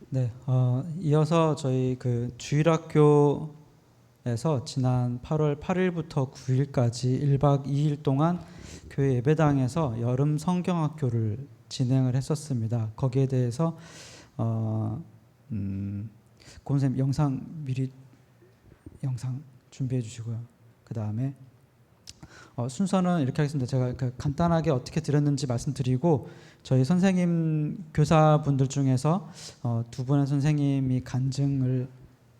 네, 이어서 저희 그 주일학교에서 지난 8월 8일부터 9일까지 1박 2일 동안 교회 예배당에서 여름 성경학교를 진행을 했었습니다. 거기에 대해서 고은쌤 영상 미리 준비해 주시고요. 그 다음에 순서는 이렇게 하겠습니다. 제가 간단하게 어떻게 들었는지 말씀드리고 저희 선생님 교사분들 중에서 두 분의 선생님이 간증을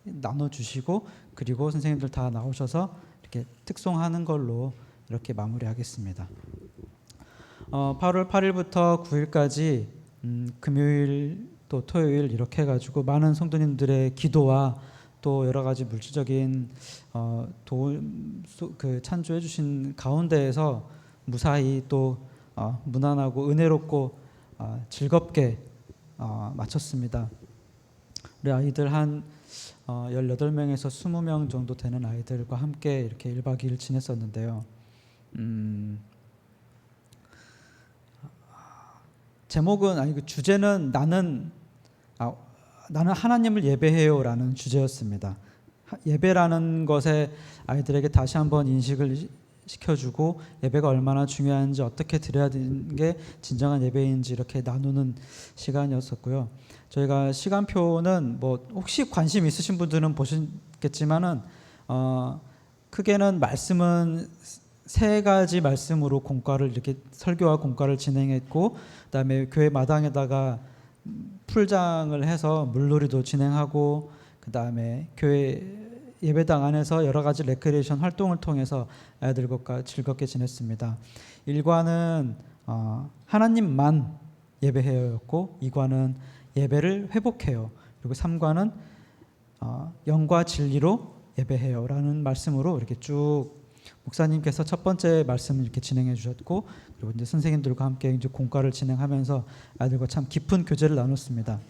나눠주시고 그리고 선생님들 다 나오셔서 이렇게 특송하는 걸로 이렇게 마무리하겠습니다. 8월 8일부터 9일까지 금요일 또 토요일 이렇게 해가지고 많은 성도님들의 기도와 또 여러 가지 물질적인 그 찬조해 주신 가운데에서 무사히 또 무난하고 은혜롭고 즐겁게 마쳤습니다. 우리 아이들 한 18명에서 20명 정도 되는 아이들과 함께 이렇게 1박 2일 지냈었는데요. 제목은 아니 그 주제는 나는 하나님을 예배해요라는 주제였습니다. 예배라는 것에 아이들에게 다시 한번 인식을 시켜주고 예배가 얼마나 중요한지 어떻게 드려야 되는 게 진정한 예배인지 이렇게 나누는 시간이었었고요. 저희가 시간표는 뭐 혹시 관심 있으신 분들은 보셨겠지만은 크게는 말씀은 세 가지 말씀으로 공과를 이렇게 설교와 공과를 진행했고 그다음에 교회 마당에다가 풀장을 해서 물놀이도 진행하고 그다음에 교회 예배당 안에서 여러 가지 레크레이션 활동을 통해서 아이들과 즐겁게 지냈습니다. 1과는 하나님만 예배해요였고 2과는 예배를 회복해요. 그리고 3과는 영과 진리로 예배해요라는 말씀으로 이렇게 쭉 목사님께서 첫 번째 말씀을 이렇게 진행해 주셨고 그리고 이제 선생님들과 함께 이제 공과를 진행하면서 아이들과 참 깊은 교제를 나눴습니다.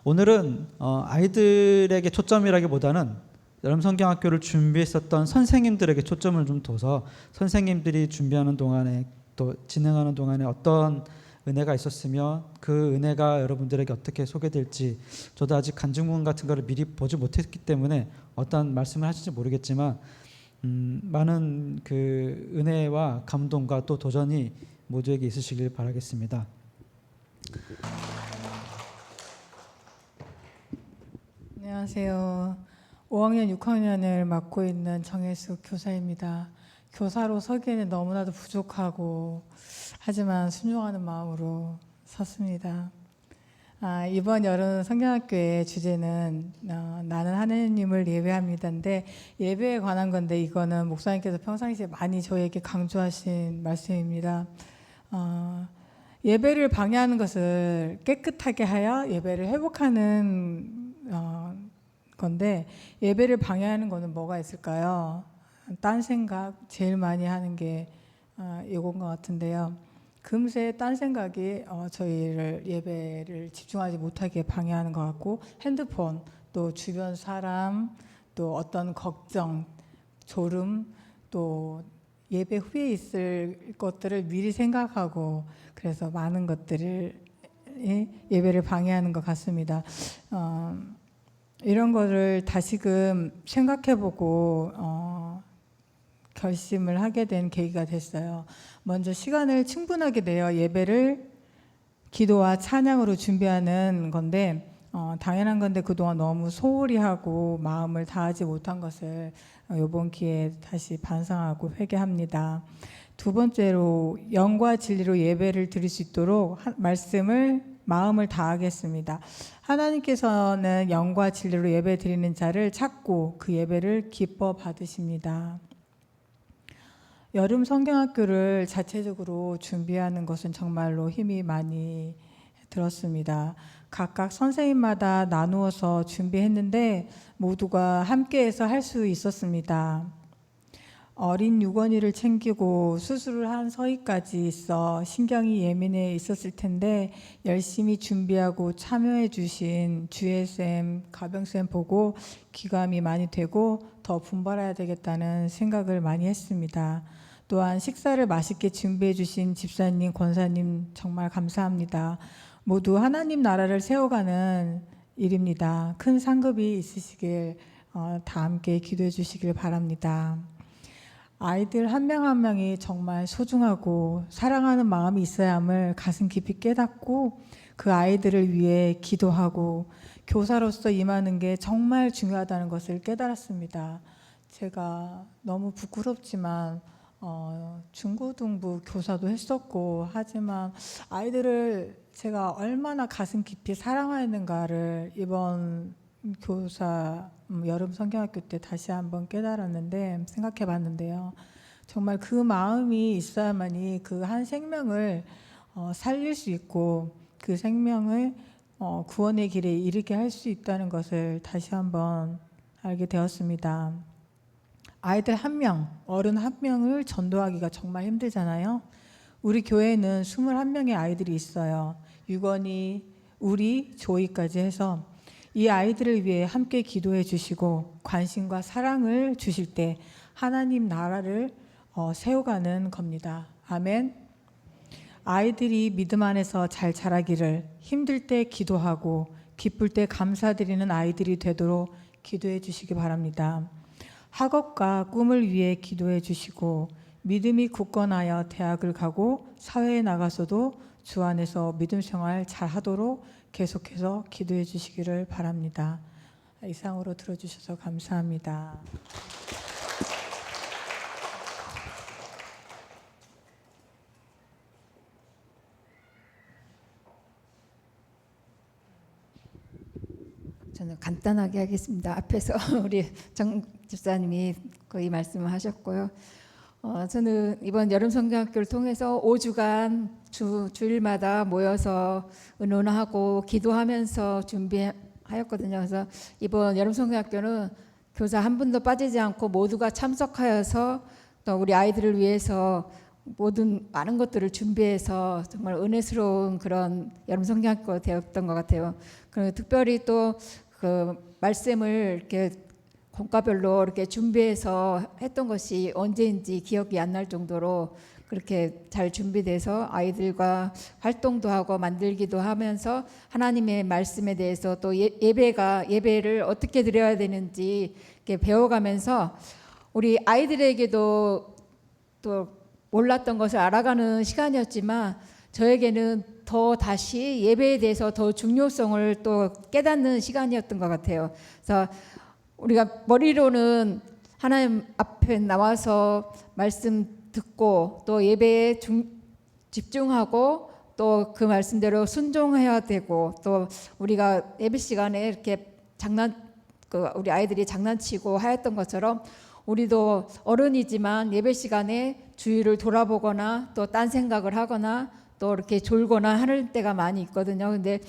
오늘은 아이들에게 초점이라기보다는 여름 성경학교를 준비했었던 선생님들에게 초점을 좀 둬서 선생님들이 준비하는 동안에 또 진행하는 동안에 어떤 은혜가 있었으며 그 은혜가 여러분들에게 어떻게 소개될지 저도 아직 간증문 같은 거를 미리 보지 못했기 때문에 어떤 말씀을 하실지 모르겠지만 많은 그 은혜와 감동과 또 도전이 모두에게 있으시길 바라겠습니다. 안녕하세요. 5학년 6학년을 맡고 있는 정혜숙 교사입니다. 교사로 서기에는 너무나도 부족하고 하지만 순종하는 마음으로 섰습니다. 이번 여름 성경학교의 주제는 나는 하나님을 예배합니다인데 예배에 관한 건데 이거는 목사님께서 평상시에 많이 저에게 강조하신 말씀입니다. 예배를 방해하는 것을 깨끗하게 하여 예배를 회복하는 건데 예배를 방해하는 거는 뭐가 있을까요? 딴 생각 제일 많이 하는 게 이건 것 같은데요. 금세 딴 생각이 저희를 예배를 집중하지 못하게 방해하는 것 같고 핸드폰 또 주변 사람 또 어떤 걱정 졸음 또 예배 후에 있을 것들을 미리 생각하고 그래서 많은 것들을 예배를 방해하는 것 같습니다. 이런 거를 다시금 생각해보고 결심을 하게 된 계기가 됐어요. 먼저 시간을 충분하게 내어 예배를 기도와 찬양으로 준비하는 건데 당연한 건데 그동안 너무 소홀히 하고 마음을 다하지 못한 것을 이번 기회에 다시 반성하고 회개합니다. 두 번째로 영과 진리로 예배를 드릴 수 있도록 말씀을 마음을 다하겠습니다. 하나님께서는 영과 진리로 예배 드리는 자를 찾고 그 예배를 기뻐 받으십니다. 여름 성경학교를 자체적으로 준비하는 것은 정말로 힘이 많이 들었습니다. 각각 선생님마다 나누어서 준비했는데 모두가 함께해서 할 수 있었습니다. 어린 유건이를 챙기고 수술을 한 서희까지 있어 신경이 예민해 있었을 텐데 열심히 준비하고 참여해 주신 주혜쌤, 가병쌤 보고 귀감이 많이 되고 더 분발해야 되겠다는 생각을 많이 했습니다. 또한 식사를 맛있게 준비해 주신 집사님, 권사님 정말 감사합니다. 모두 하나님 나라를 세워가는 일입니다. 큰 상급이 있으시길 다 함께 기도해 주시길 바랍니다. 아이들 한 명 한 명이 정말 소중하고 사랑하는 마음이 있어야 함을 가슴 깊이 깨닫고 그 아이들을 위해 기도하고 교사로서 임하는 게 정말 중요하다는 것을 깨달았습니다. 제가 너무 부끄럽지만 중고등부 교사도 했었고 하지만 아이들을 제가 얼마나 가슴 깊이 사랑하는가를 이번 교사 여름 성경학교 때 다시 한번 깨달았는데 생각해 봤는데요. 정말 그 마음이 있어야만이 그 한 생명을 살릴 수 있고 그 생명을 구원의 길에 이르게 할 수 있다는 것을 다시 한번 알게 되었습니다. 아이들 한 명, 어른 한 명을 전도하기가 정말 힘들잖아요. 우리 교회에는 21명의 아이들이 있어요. 유건이, 우리, 조이까지 해서 이 아이들을 위해 함께 기도해 주시고 관심과 사랑을 주실 때 하나님 나라를 세워가는 겁니다. 아멘. 아이들이 믿음 안에서 잘 자라기를, 힘들 때 기도하고 기쁠 때 감사드리는 아이들이 되도록 기도해 주시기 바랍니다. 학업과 꿈을 위해 기도해 주시고 믿음이 굳건하여 대학을 가고 사회에 나가서도 주 안에서 믿음 생활 잘 하도록 계속해서 기도해 주시기를 바랍니다. 이상으로 들어주셔서 감사합니다. 저는 간단하게 하겠습니다. 앞에서 우리 정 집사님이 거의 말씀을 하셨고요. 저는 이번 여름 성경학교를 통해서 5주간 주일마다 모여서 의논하고 기도하면서 준비하였거든요. 그래서 이번 여름 성경학교는 교사 한 분도 빠지지 않고 모두가 참석하여서 또 우리 아이들을 위해서 모든 많은 것들을 준비해서 정말 은혜스러운 그런 여름 성경학교가 되었던 것 같아요. 그리고 특별히 또 그 말씀을 이렇게 권과별로 이렇게 준비해서 했던 것이 언제인지 기억이 안 날 정도로 그렇게 잘 준비돼서 아이들과 활동도 하고 만들기도 하면서 하나님의 말씀에 대해서 또 예배를 어떻게 드려야 되는지 이렇게 배워가면서 우리 아이들에게도 또 몰랐던 것을 알아가는 시간이었지만 저에게는 더 다시 예배에 대해서 더 중요성을 또 깨닫는 시간이었던 것 같아요. 그래서 우리가 머리로는 하나님 앞에 나와서 말씀 듣고 또 예배에 집중하고 또 그 말씀대로 순종해야 되고 또 우리가 예배 시간에 이렇게 우리 아이들이 장난치고 하였던 것처럼 우리도 어른이지만 예배 시간에 주위를 돌아보거나 또 딴 생각을 하거나 또 이렇게 졸거나 하는 때가 많이 있거든요. 근데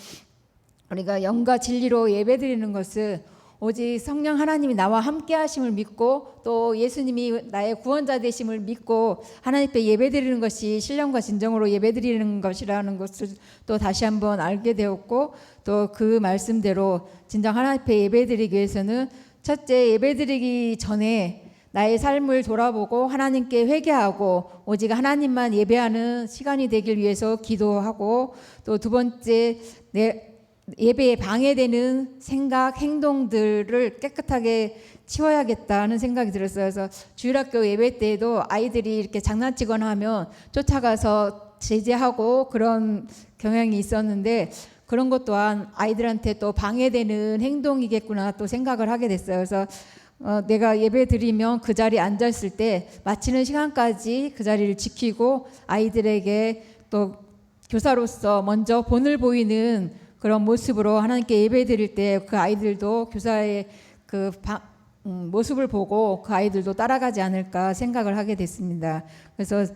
우리가 영과 진리로 예배드리는 것은 오직 성령 하나님이 나와 함께 하심을 믿고 또 예수님이 나의 구원자 되심을 믿고 하나님 앞에 예배드리는 것이 신령과 진정으로 예배드리는 것이라는 것을 또 다시 한번 알게 되었고 또 그 말씀대로 진정 하나님 앞에 예배드리기 위해서는 첫째 예배드리기 전에 나의 삶을 돌아보고 하나님께 회개하고 오직 하나님만 예배하는 시간이 되길 위해서 기도하고 또 두 번째 내 예배에 방해되는 생각, 행동들을 깨끗하게 치워야겠다는 생각이 들었어요. 그래서 주일학교 예배 때에도 아이들이 이렇게 장난치거나 하면 쫓아가서 제재하고 그런 경향이 있었는데 그런 것 또한 아이들한테 또 방해되는 행동이겠구나 또 생각을 하게 됐어요. 그래서 내가 예배 드리면 그 자리에 앉았을 때 마치는 시간까지 그 자리를 지키고 아이들에게 또 교사로서 먼저 본을 보이는 그런 모습으로 하나님께 예배 드릴 때 그 아이들도 교사의 그 모습을 보고 그 아이들도 따라가지 않을까 생각을 하게 됐습니다. 그래서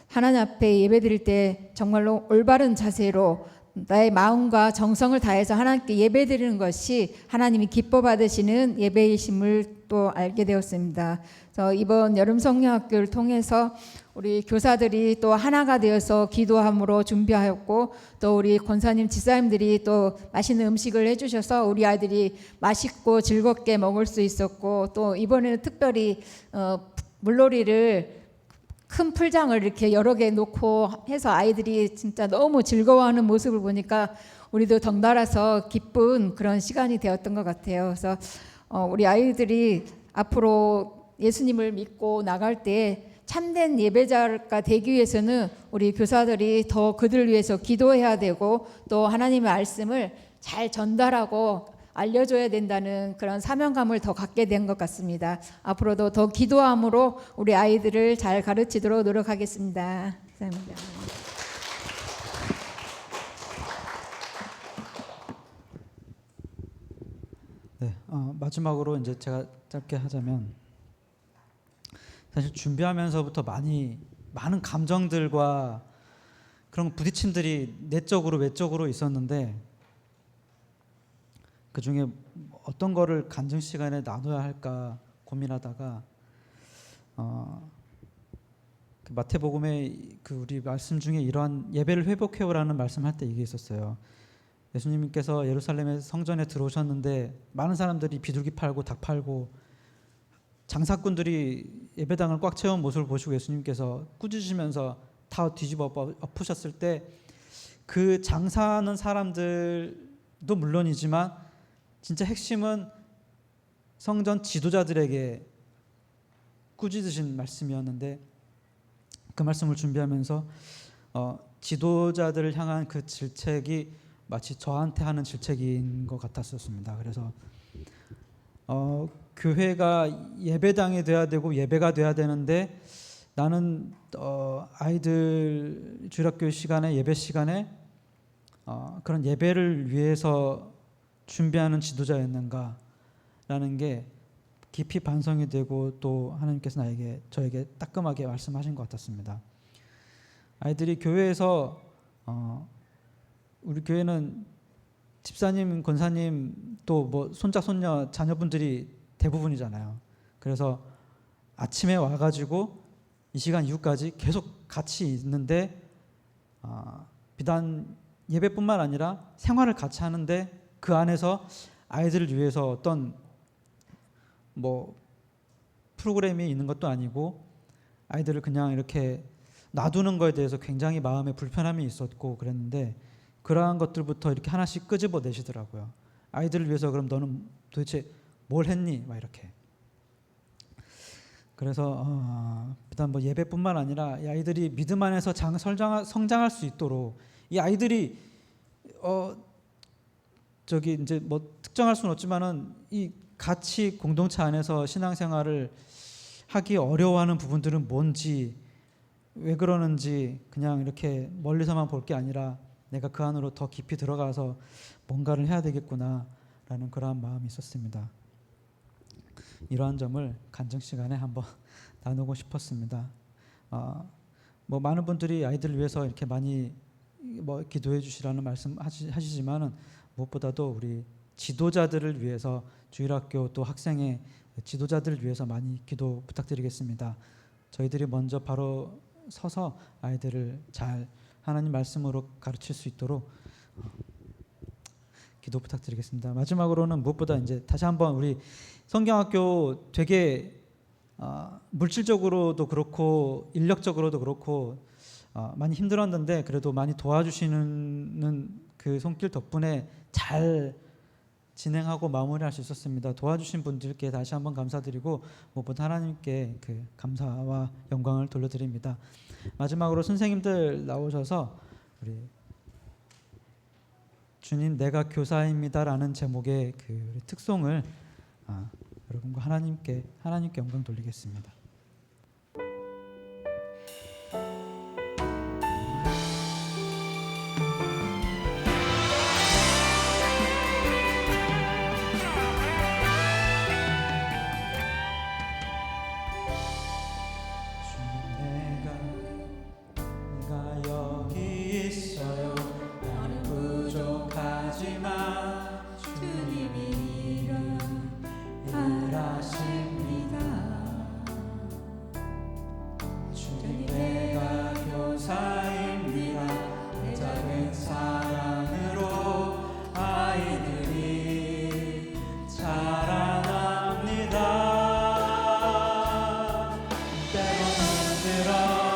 하나님 앞에 예배 드릴 때 정말로 올바른 자세로 나의 마음과 정성을 다해서 하나님께 예배 드리는 것이 하나님이 기뻐 받으시는 예배이심을 또 알게 되었습니다. 그래서 이번 여름 성령학교를 통해서 우리 교사들이 또 하나가 되어서 기도함으로 준비하였고 또 우리 권사님 집사님들이 또 맛있는 음식을 해주셔서 우리 아이들이 맛있고 즐겁게 먹을 수 있었고 또 이번에는 특별히 물놀이를 큰 풀장을 이렇게 여러 개 놓고 해서 아이들이 진짜 너무 즐거워하는 모습을 보니까 우리도 덩달아서 기쁜 그런 시간이 되었던 것 같아요. 그래서 우리 아이들이 앞으로 예수님을 믿고 나갈 때 참된 예배자가 되기 위해서는 우리 교사들이 더 그들을 위해서 기도해야 되고 또 하나님의 말씀을 잘 전달하고 알려줘야 된다는 그런 사명감을 더 갖게 된 것 같습니다. 앞으로도 더 기도함으로 우리 아이들을 잘 가르치도록 노력하겠습니다. 감사합니다. 네, 마지막으로 이제 제가 짧게 하자면 사실 준비하면서부터 많은 감정들과 그런 부딪힘들이 내적으로 외적으로 있었는데 그 중에 어떤 거를 간증 시간에 나눠야 할까 고민하다가 그 마태복음의 그 우리 말씀 중에 이러한 예배를 회복해오라는 말씀할 때 이게 있었어요. 예수님께서 예루살렘의 성전에 들어오셨는데 많은 사람들이 비둘기 팔고 닭 팔고 장사꾼들이 예배당을 꽉 채운 모습을 보시고 예수님께서 꾸짖으시면서 다 뒤집어 엎으셨을 때 그 장사하는 사람들도 물론이지만 진짜 핵심은 성전 지도자들에게 꾸짖으신 말씀이었는데 그 말씀을 준비하면서 지도자들을 향한 그 질책이 마치 저한테 하는 질책인 것 같았었습니다. 그래서 교회가 예배당이 돼야 되고 예배가 돼야 되는데 나는 아이들 주일학교 시간에 예배 시간에 그런 예배를 위해서 준비하는 지도자였는가라는 게 깊이 반성이 되고 또 하나님께서 저에게 따끔하게 말씀하신 것 같았습니다. 아이들이 교회에서 우리 교회는 집사님, 권사님 또 뭐 손자, 손녀, 자녀분들이 대부분이잖아요. 그래서 아침에 와가지고 이 시간 이후까지 계속 같이 있는데 비단 예배뿐만 아니라 생활을 같이 하는데 그 안에서 아이들을 위해서 어떤 뭐 프로그램이 있는 것도 아니고 아이들을 그냥 이렇게 놔두는 거에 대해서 굉장히 마음에 불편함이 있었고 그랬는데 그러한 것들부터 이렇게 하나씩 끄집어 내시더라고요. 아이들을 위해서 그럼 너는 도대체 뭘 했니? 막 이렇게. 그래서 일단 뭐 예배뿐만 아니라 이 아이들이 믿음 안에서 성장할 수 있도록 이 아이들이 저기 이제 뭐 특정할 수는 없지만은 이 같이 공동체 안에서 신앙생활을 하기 어려워하는 부분들은 뭔지 왜 그러는지 그냥 이렇게 멀리서만 볼 게 아니라 내가 그 안으로 더 깊이 들어가서 뭔가를 해야 되겠구나라는 그러한 마음이 있었습니다. 이러한 점을 간증 시간에 한번 나누고 싶었습니다. 뭐 많은 분들이 아이들을 위해서 이렇게 많이 뭐 기도해 주시라는 말씀 하시지만은 무엇보다도 우리 지도자들을 위해서 주일학교 또 학생의 지도자들을 위해서 많이 기도 부탁드리겠습니다. 저희들이 먼저 바로 서서 아이들을 잘 하나님 말씀으로 가르칠 수 있도록 기도 부탁드리겠습니다. 마지막으로는 무엇보다 이제 다시 한번 우리 성경학교 되게 물질적으로도 그렇고 인력적으로도 그렇고 많이 힘들었는데 그래도 많이 도와주시는 그 손길 덕분에 잘 진행하고 마무리할 수 있었습니다. 도와주신 분들께 다시 한번 감사드리고 무엇보다 하나님께 그 감사와 영광을 돌려드립니다. 마지막으로 선생님들 나오셔서 우리 주님 내가 교사입니다라는 제목의 그 특송을 여러분과 하나님께 영광 돌리겠습니다. 때로 힘들어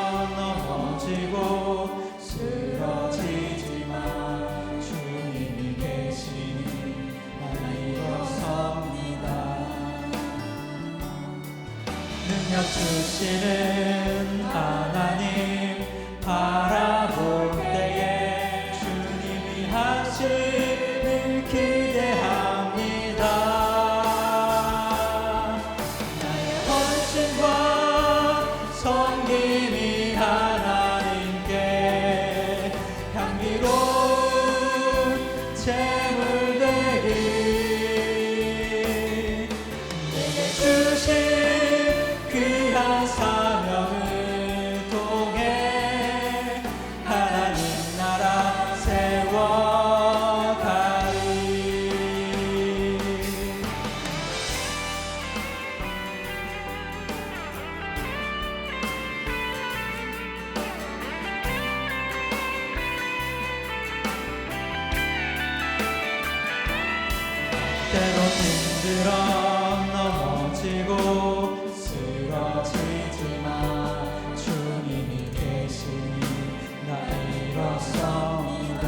때로 힘들어 넘어지고 쓰러지지만 주님이 계시니 나 일어섭니다.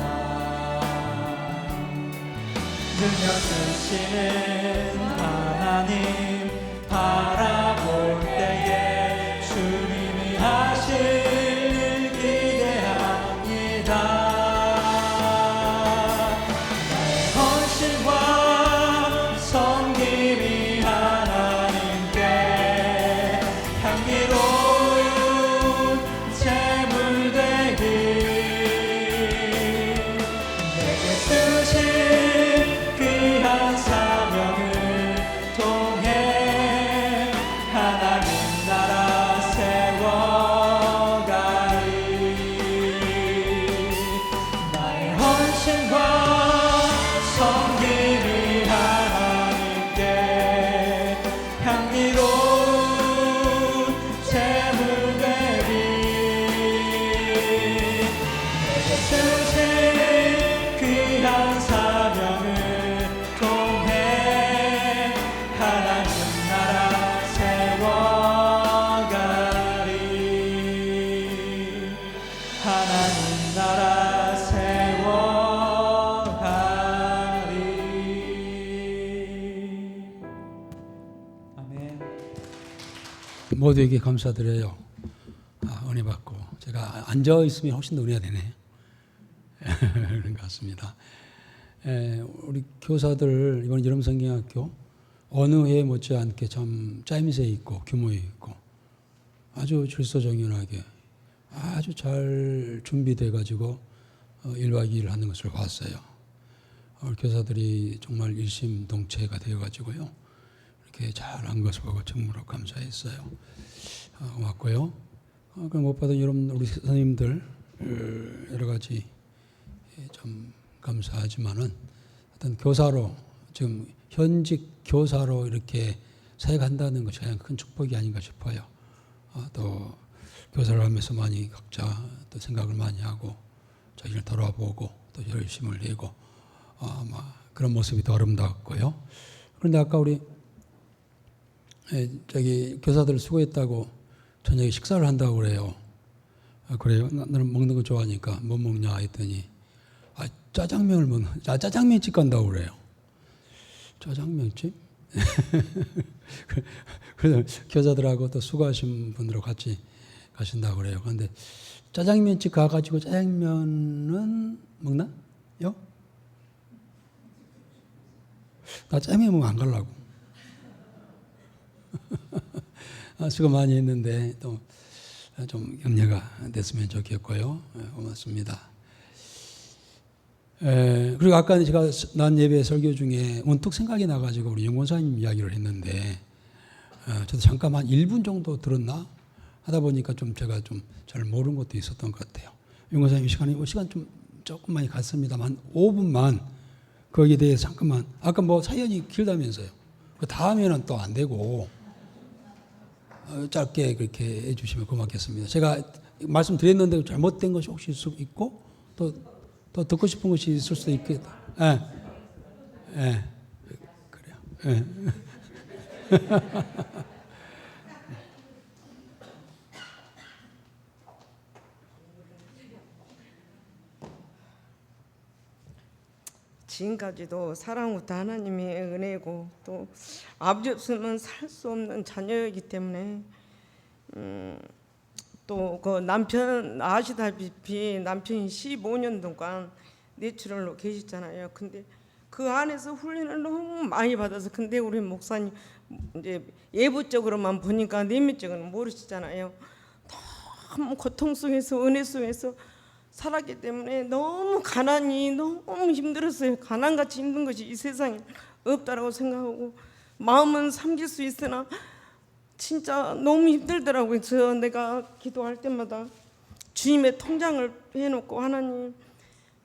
능력 쓰시는 하나님 바라볼 때에 주님이 하실 일 기대합니다. 나의 헌신과 섬김이 하나님께 향기로운 제물 되길 내게 주신 귀한 사명을 통해 하나님 나라 세워가리. 나의 헌신과 섬김이 하나님께 향기로운 제물 되리. 내게 주신 귀한 사명을 통해 하나님 나라 세워가리. 하나님 나라 세워가리. 아멘. 모두에게 감사드려요. 은혜 받고 제가 앉아 있으면 훨씬 더 은혜가 되네. 그런 것 같습니다. 우리 교사들 이번 여름성경학교 어느 해 못지않게 참 짜임새 있고 규모에 있고 아주 질서정연하게 아주 잘 준비돼 가지고 1박 2일 하는 것을 봤어요. 우리 교사들이 정말 일심동체가 되어 가지고요 이렇게 잘한 것을 보고 정말로 감사했어요. 고맙고요. 그 무엇보다 여러분 우리 선생님들 여러 가지 좀 감사하지만은 어떤 교사로 지금 현직 교사로 이렇게 사역한다는 것이 가장 큰 축복이 아닌가 싶어요. 또 교사를 하면서 많이 각자 또 생각을 많이 하고 자기를 돌아보고 또 열심을 내고 아마 그런 모습이 더 아름다웠고요. 그런데 아까 우리 저기 교사들 수고했다고 저녁에 식사를 한다고 그래요. 그래요? 나는 먹는 거 좋아하니까 뭐 먹냐 했더니 짜장면을 먹는 짜장면집 간다고 그래요. 짜장면집? 그래서 교사들하고 또 수고하신 분들하고 같이 가신다고 그래요. 그런데 짜장면집 가가지고 짜장면은 먹나? 요? 나 짜장면 먹으면 안 가려고. 수고 많이 했는데 또 좀 격려가 됐으면 좋겠고요. 고맙습니다. 그리고 아까 제가 난 예배 설교 중에 문득 생각이 나가지고 우리 영권사님 이야기를 했는데 저도 잠깐 한 1분 정도 들었나 하다 보니까 좀 제가 좀 잘 모르는 것도 있었던 것 같아요. 영권사님 시간 좀 조금 많이 갔습니다만 5분만 거기에 대해서 잠깐만 아까 뭐 사연이 길다면서요. 그 다음에는 또 안 되고 짧게 그렇게 해주시면 고맙겠습니다. 제가 말씀드렸는데 잘못된 것이 혹시 있고 또 듣고 싶은 것이 있을 수도 있겠다. 그래요. 지금까지도 사랑부터 하나님의 은혜고 또 아버지 없으면 살 수 없는 자녀이기 때문에 또 그 남편 아시다시피 남편이 15년 동안 내추럴로 계셨잖아요. 근데 그 안에서 훈련을 너무 많이 받아서 근데 우리 목사님 이제 예부적으로만 보니까 내면적으로는 모르시잖아요. 너무 고통 속에서 은혜 속에서 살았기 때문에 너무 가난이 너무 힘들었어요. 가난같이 힘든 것이 이 세상에 없다라고 생각하고 마음은 삼킬 수 있으나 진짜 너무 힘들더라고요. 내가 기도할 때마다 주님의 통장을 해놓고 하나님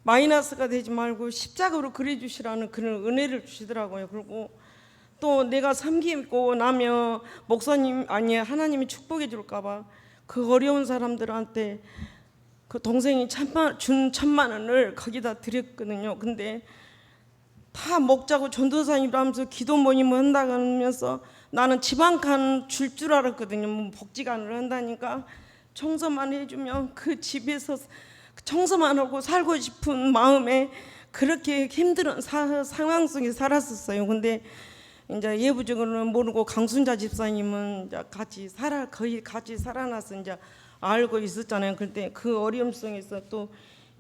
마이너스가 되지 말고 십자가로 그려주시라는 그런 은혜를 주시더라고요. 그리고 또 내가 섬기고 나면 목사님 아니 하나님이 축복해 줄까봐 그 어려운 사람들한테 그 동생이 준 1,000만 원을 거기다 드렸거든요. 근데 다 목자고 전도사님이라면서 기도 모임을 한다면서 나는 지방간 줄 알았거든요. 뭐 복지관을 한다니까 청소만 해주면 그 집에서 청소만 하고 살고 싶은 마음에 그렇게 힘든 상황 속에 살았었어요. 근데 이제 예부적으로는 모르고 강순자 집사님은 이제 거의 같이 살아나서 이제 알고 있었잖아요. 그때 그 어려움 속에서 또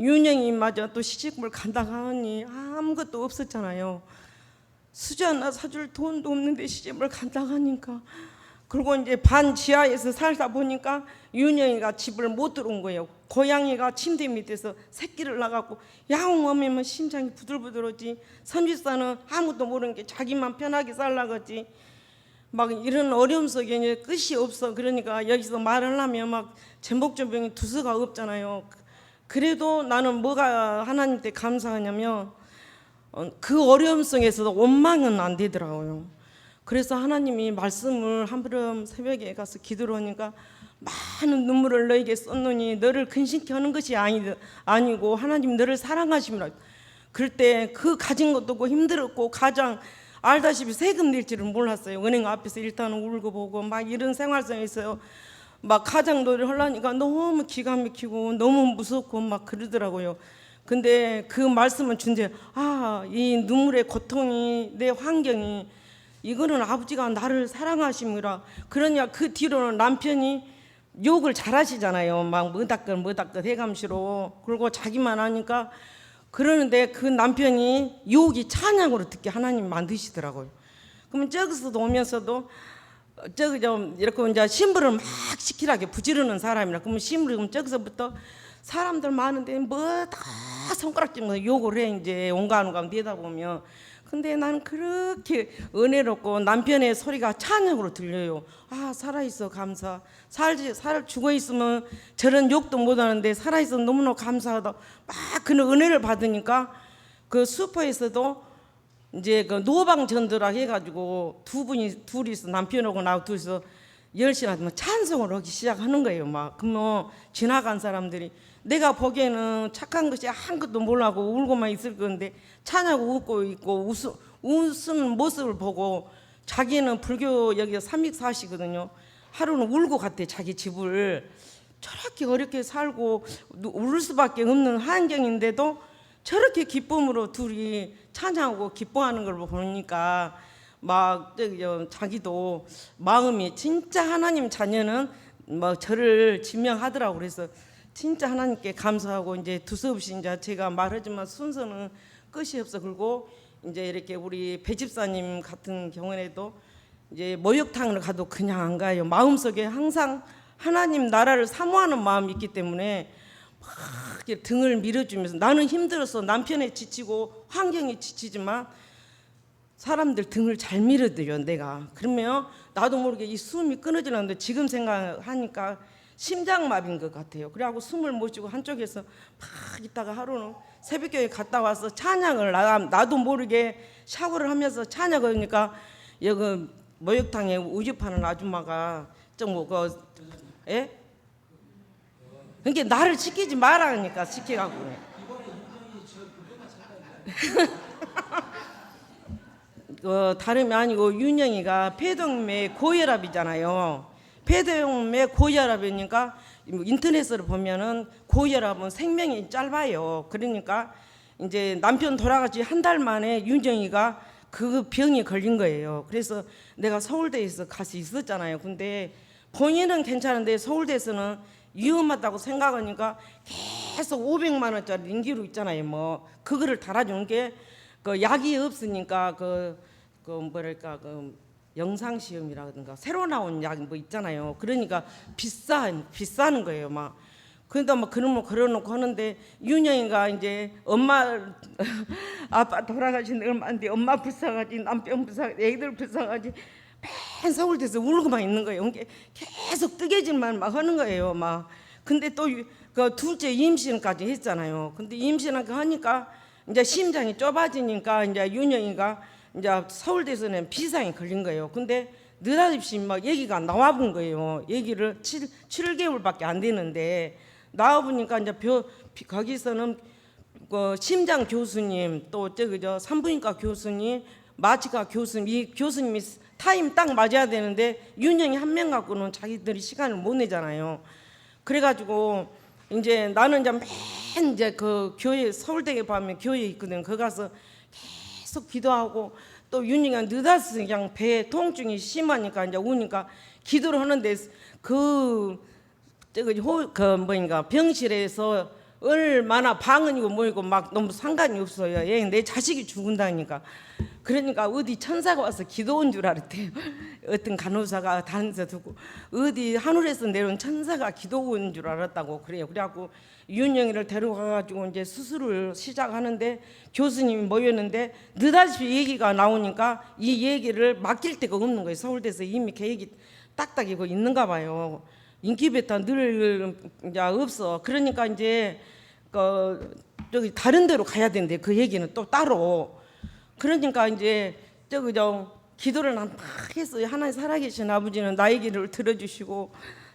윤영이마저 또 시집을 간다고 하니 아무것도 없었잖아요. 수저 하나 사줄 돈도 없는데 시집을 간다고 하니까, 그리고 이제 반 지하에서 살다 보니까 윤영이가 집을 못 들어온 거예요. 고양이가 침대 밑에서 새끼를 낳았고 야옹엄이면 심장이 부들부들하지. 선집사는 아무것도 모르는 게 자기만 편하게 살라겠지. 막 이런 어려움 속에 이제 끝이 없어. 그러니까 여기서 말을 하면 막 전복전병이 두서가 없잖아요. 그래도 나는 뭐가 하나님께 감사하냐면 그 어려움 속에서도 원망은 안 되더라고요. 그래서 하나님이 말씀을 한번 새벽에 가서 기도를 하니까 많은 눈물을 너에게 쏟노니 너를 근심케 하는 것이 아니고 하나님 너를 사랑하심이라. 그럴 때 그 가진 것도 없고 힘들었고 가장 알다시피 세금 낼 줄은 몰랐어요. 은행 앞에서 일단 울고 보고 막 이런 생활상에서 막 가장놀이를 하려니까 너무 기가 막히고 너무 무섭고 막 그러더라고요. 근데 그 말씀은 준대. 이 눈물의 고통이 내 환경이 이거는 아버지가 나를 사랑하심이라. 그러냐 그 뒤로는 남편이 욕을 잘하시잖아요. 막 뭐닥것 해감시로. 그리고 자기만 하니까 그러는데 그 남편이 욕이 찬양으로 듣게 하나님 만드시더라고요. 그러면 저기서도 오면서도 저기 좀 이렇게 이제 심부를 막 시키라게 부지르는 사람이라. 그러면 심부를 그럼 저기서부터 사람들 많은데 뭐 다 손가락질로 욕을 해. 이제 온갖 내다 보면. 근데 나는 그렇게 은혜롭고 남편의 소리가 찬양으로 들려요. 살아있어 감사. 죽어 있으면 저런 욕도 못하는데 살아있어 너무너무 감사하다. 막 그런 은혜를 받으니까 그 슈퍼에서도 이제 그 노방 전도라 해가지고 둘이서 남편하고 나하고 둘이서 10시나 되면 찬송을 하기 시작하는 거예요. 막 그러면 지나간 사람들이 내가 보기에는 착한 것이 아무것도 몰라고 울고만 있을 건데 찬양하고 웃고 있고 웃는 모습을 보고 자기는 불교 여기 304시거든요. 하루는 울고 갔대. 자기 집을 저렇게 어렵게 살고 울 수밖에 없는 환경인데도 저렇게 기쁨으로 둘이 찬양하고 기뻐하는 걸 보니까 막 자기도 마음이 진짜 하나님 자녀는 뭐 저를 지명하더라고. 그래서 진짜 하나님께 감사하고 이제 두서없이 이제 제가 말하지만 순서는 끝이 없어. 그리고 이제 이렇게 우리 배 집사님 같은 경우에도 이제 목욕탕을 가도 그냥 안 가요. 마음속에 항상 하나님 나라를 사모하는 마음이 있기 때문에 막 이렇게 등을 밀어주면서 나는 힘들어서 남편에 지치고 환경에 지치지만 사람들 등을 잘 밀어드려 내가. 그러면 나도 모르게 이 숨이 끊어지는데 지금 생각하니까 심장마비인 것 같아요. 그래갖고 숨을 못 쉬고 한쪽에서 막 있다가 하루는 새벽교회 갔다 와서 찬양을 나도 모르게 샤워를 하면서 찬양을 하니까 여기 목욕탕에 우유 파는 아줌마가 예? 그러니까 나를 시키지 말라니까 시키라고. 다름이 아니고 윤영이가 폐동맥 고혈압이잖아요. 폐동맥 고혈압이니까 인터넷으로 보면은 고혈압은 생명이 짧아요. 그러니까 이제 남편 돌아가지 한 달 만에 윤정이가 그 병이 걸린 거예요. 그래서 내가 서울대에서 가서 있었잖아요. 근데 본인은 괜찮은데 서울대에서는 위험하다고 생각하니까 계속 500만 원짜리 링기로 있잖아요. 뭐 그거를 달아주는 게 그 약이 없으니까 그 영상 시험이라든가 새로 나온 약 뭐 있잖아요. 그러니까 비싸는 거예요. 막 그러니까 막 그러놓고 하는데 윤영이가 이제 엄마 아빠 돌아가신 지 얼마 안 돼. 엄마 불쌍하지, 남편 불쌍하지, 애들 불쌍하지. 맨 서울대에서 울고만 있는 거예요. 계속 뜨개질만 막 하는 거예요. 막 근데 또 그 둘째 임신까지 했잖아요. 근데 임신을 하니까 이제 심장이 좁아지니까 이제 윤영이가 이제 서울대에서는 비상이 걸린 거예요. 근데 느닷없이 막 얘기가 나와본 거예요. 얘기를 7개월밖에 안 되는데 나와보니까 이제 거기서는 그 심장 교수님 또 저기 저 산부인과 교수님 마취과 교수님 이 교수님이 타임 딱 맞아야 되는데 윤영이 한 명 갖고는 자기들이 시간을 못 내잖아요. 그래가지고 이제 나는 이제 맨 이제 그 교회 서울대에 가면 교회 있거든. 거기 가서 계속 기도하고 또 윤영이가 느닷없이 그냥 배 통증이 심하니까 이제 우니까 기도를 하는데 그 뭐인가 병실에서 얼마나 방언이고 뭐이고 막 너무 상관이 없어요. 얘 내 자식이 죽은다니까. 그러니까 어디 천사가 와서 기도 온 줄 알았대요. 어떤 간호사가 다른 데 두고 어디 하늘에서 내려온 천사가 기도 온 줄 알았다고 그래요. 그래갖고 윤영이를 데려가가지고 이제 수술을 시작하는데 교수님이 모였는데 느닷없이 얘기가 나오니까 이 얘기를 맡길 데가 없는 거예요. 서울대에서 이미 계획이 딱딱이고 있는가 봐요. 인큐베이터 늘 이제 없어. 그러니까 이제 저기 다른 데로 가야 된대. 그 얘기는 또 따로. 그러니까 이제 저기 기도를 난 막 했어요. 하나님 살아계신 아버지는 나의 기도를 들어주시고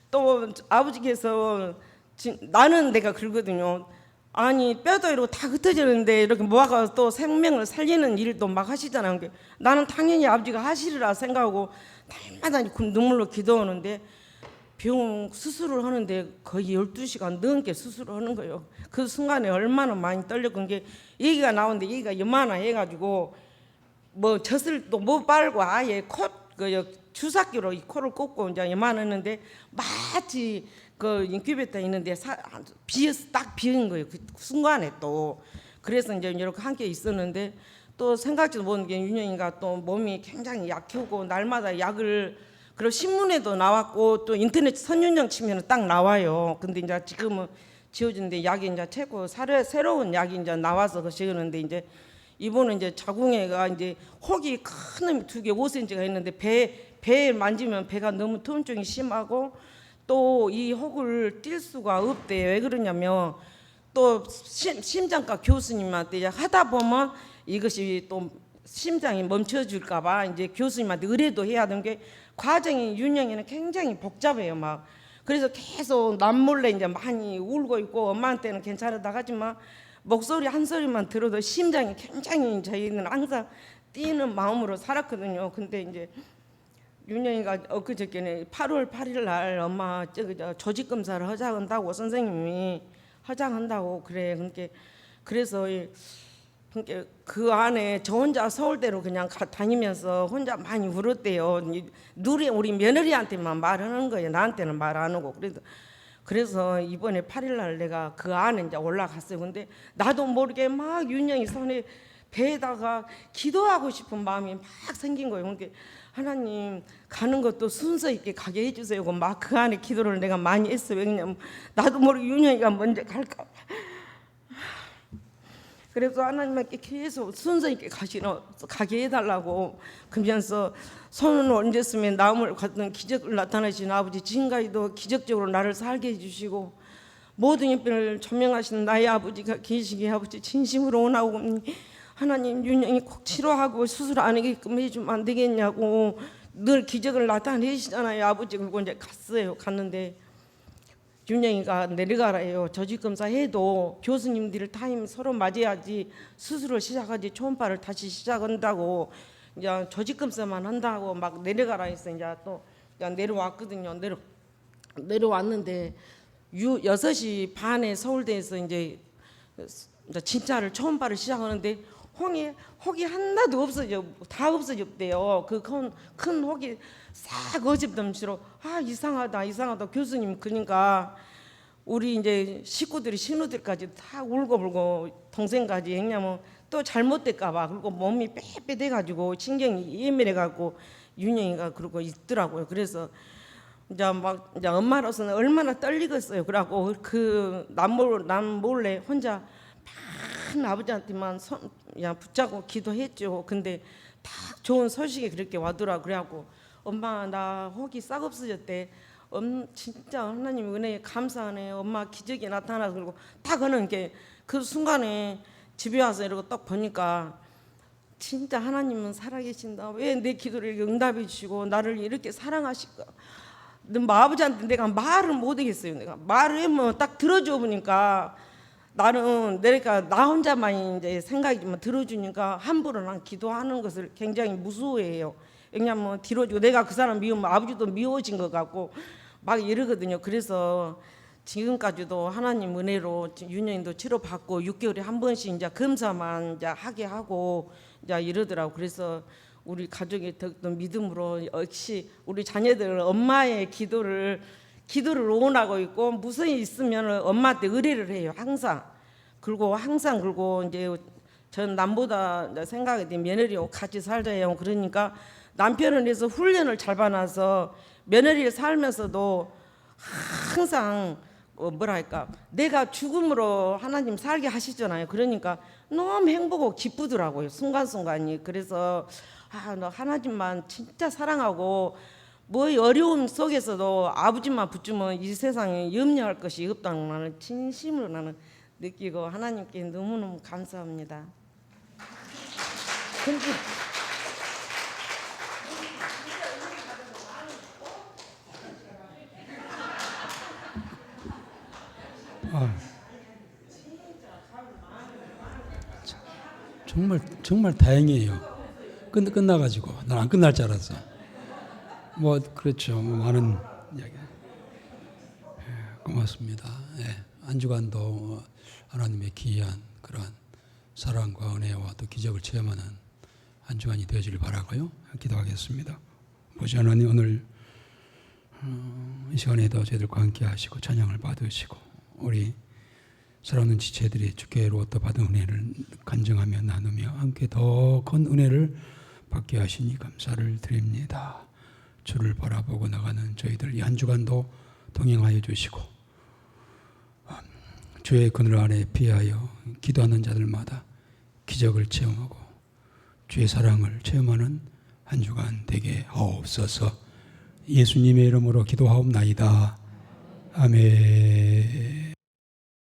또 아버지께서 나는 내가 그러거든요. 아니 뼈도 이러고 다 흩어지는데 이렇게 모아가 또 생명을 살리는 일도 막 하시잖아요. 나는 당연히 아버지가 하시리라 생각하고 날마다 눈물로 기도하는데 병 수술을 하는데 거의 12시간 넘게 수술을 하는 거예요. 그 순간에 얼마나 많이 떨렸건 게 얘기가 나오는데 얘기가 요만하 해가지고 뭐 젖을 또 못 빨고 아예 주사기로 이 코를 꽂고 이제 요만했는데 마치 그 인큐베이터 있는데 비어서 딱 비은 거예요. 그 순간에 또 그래서 이제 이렇게 함께 있었는데 또 생각지도 못한 게 윤영이가 또 몸이 굉장히 약해오고 날마다 약을 그리고 신문에도 나왔고 또 인터넷 선윤령 치면 딱 나와요. 근데 이제 지금은 지워진데 약이 이제 최고 새로운 약이 이제 나와서 그 지우는데 이제 이번에 이제 자궁애가 이제 혹이 큰 놈이 2개 5cm가 있는데 배에 만지면 배가 너무 통증이 심하고 또 이 혹을 뛸 수가 없대요. 왜 그러냐면 또 심장과 교수님한테 하다 보면 이것이 또 심장이 멈춰줄까봐 이제 교수님한테 의뢰도 해야 하는 게 과정이 윤영이는 굉장히 복잡해요. 막 그래서 계속 남몰래 이제 많이 울고 있고 엄마한테는 괜찮다 하지만 목소리 한 소리만 들어도 심장이 굉장히 저희는 항상 뛰는 마음으로 살았거든요. 근데 이제 윤영이가 엊그저께는 8월 8일 날 엄마 조직 검사를 하자한다고 선생님이 하자한다고 그래. 그래서 그 안에 저 혼자 서울대로 그냥 다니면서 혼자 많이 울었대요. 우리 며느리한테만 말하는 거예요. 나한테는 말 안 하고. 그래서 이번에 8일 날 내가 그 안에 이제 올라갔어요. 근데 나도 모르게 막 윤영이 손에 배에다가 기도하고 싶은 마음이 막 생긴 거예요. 그러니까 하나님 가는 것도 순서 있게 가게 해주세요. 막 그 안에 기도를 내가 많이 했어요. 왜냐면 나도 모르게 윤영이가 먼저 갈까. 그래서 하나님께 계속 순서 있게 가게 해달라고 그러면서 손을 얹었으면 나음을 갖던 기적을 나타내신 아버지 지금까지도 기적적으로 나를 살게 해주시고 모든 일들을 조명하시는 나의 아버지가 계시기에 아버지 진심으로 원하오니 하나님 윤영이 꼭 치료하고 수술 안 하게끔 해주면 안 되겠냐고 늘 기적을 나타내시잖아요. 아버지. 그리고 이제 갔는데 윤영이가 내려가라요. 조직검사 해도 교수님들 타임 서로 맞아야지 수술을 시작하지 초음파를 다시 시작한다고 이제 조직검사만 한다고 막 내려가라 해서 이제 또 내려왔거든요. 내려왔는데 6시 반에 서울대에서 이제 진짜를 초음파를 시작하는데 혹이 하나도 다 없어졌대요. 그 큰 혹이 싹 어집dom시로 이상하다 교수님. 그러니까 우리 이제 식구들이 신우들까지 다 울고불고 동생까지 왜냐면 또 잘못될까봐 그리고 몸이 빽빽해가지고 신경이 예민해가지고 윤영이가 그러고 있더라고요. 그래서 이제 엄마로서는 얼마나 떨리겠어요. 그래갖고 남 몰래 혼자 반 아버지한테만 그냥 붙잡고 기도했죠. 근데 딱 좋은 소식이 그렇게 와더라. 그래갖고 엄마 나 혹이 싹 없어졌대. 진짜 하나님 은혜에 감사하네. 엄마 기적이 나타나서 그러고 딱 하는 게 그 순간에 집에 와서 이러고 딱 보니까 진짜 하나님은 살아계신다. 왜 내 기도를 응답해 주시고 나를 이렇게 사랑하실까. 아버지한테 내가 말을 못 하겠어요. 내가 말을 하면 딱 들어줘 보니까 나는 내가 나 혼자만 이제 생각이 좀 들어주니까 함부로 난 기도하는 것을 굉장히 무서워해요. 왜냐면 뒤로 주고 내가 그 사람 미우면 아버지도 미워진 것 같고 막 이러거든요. 그래서 지금까지도 하나님 은혜로 유년도 치료받고 6개월에 한 번씩 이제 검사만 이제 하게 하고 이제 이러더라고. 그래서 우리 가족이 더욱더 믿음으로 역시 우리 자녀들 엄마의 기도를 원하고 있고 무슨 일 있으면 엄마한테 의뢰를 해요. 항상. 그리고 이제 전 남보다 생각이 돼 며느리하고 같이 살자요. 그러니까 남편을 위해서 훈련을 잘 받아서 며느리를 살면서도 항상 뭐랄까 내가 죽음으로 하나님 살게 하시잖아요. 그러니까 너무 행복하고 기쁘더라고요. 순간순간이. 그래서 너 하나님만 진짜 사랑하고 뭐 어려움 속에서도 아버지만 붙주면 이 세상에 염려할 것이 없다는 나는 진심으로 나는 느끼고 하나님께 너무너무 감사합니다. 근데 정말 다행이에요. 끝나가지고 난 안 끝날 줄 알았어. 뭐 그렇죠. 뭐 많은 이야기. 고맙습니다. 한 주간도 하나님의 기이한 그러한 사랑과 은혜와 또 기적을 체험하는 한 주간이 되어지길 바라고요. 기도하겠습니다. 보시 하나님 오늘 이 시간에도 저희들과 함께 하시고 찬양을 받으시고 우리 사랑하는 지체들이 주께로부터 받은 은혜를 간증하며 나누며 함께 더 큰 은혜를 받게 하시니 감사를 드립니다. 주를 바라보고 나가는 저희들 이 한 주간도 동행하여 주시고 주의 그늘 아래 피하여 기도하는 자들마다 기적을 체험하고 주의 사랑을 체험하는 한 주간 되게 하옵소서. 예수님의 이름으로 기도하옵나이다. 아멘.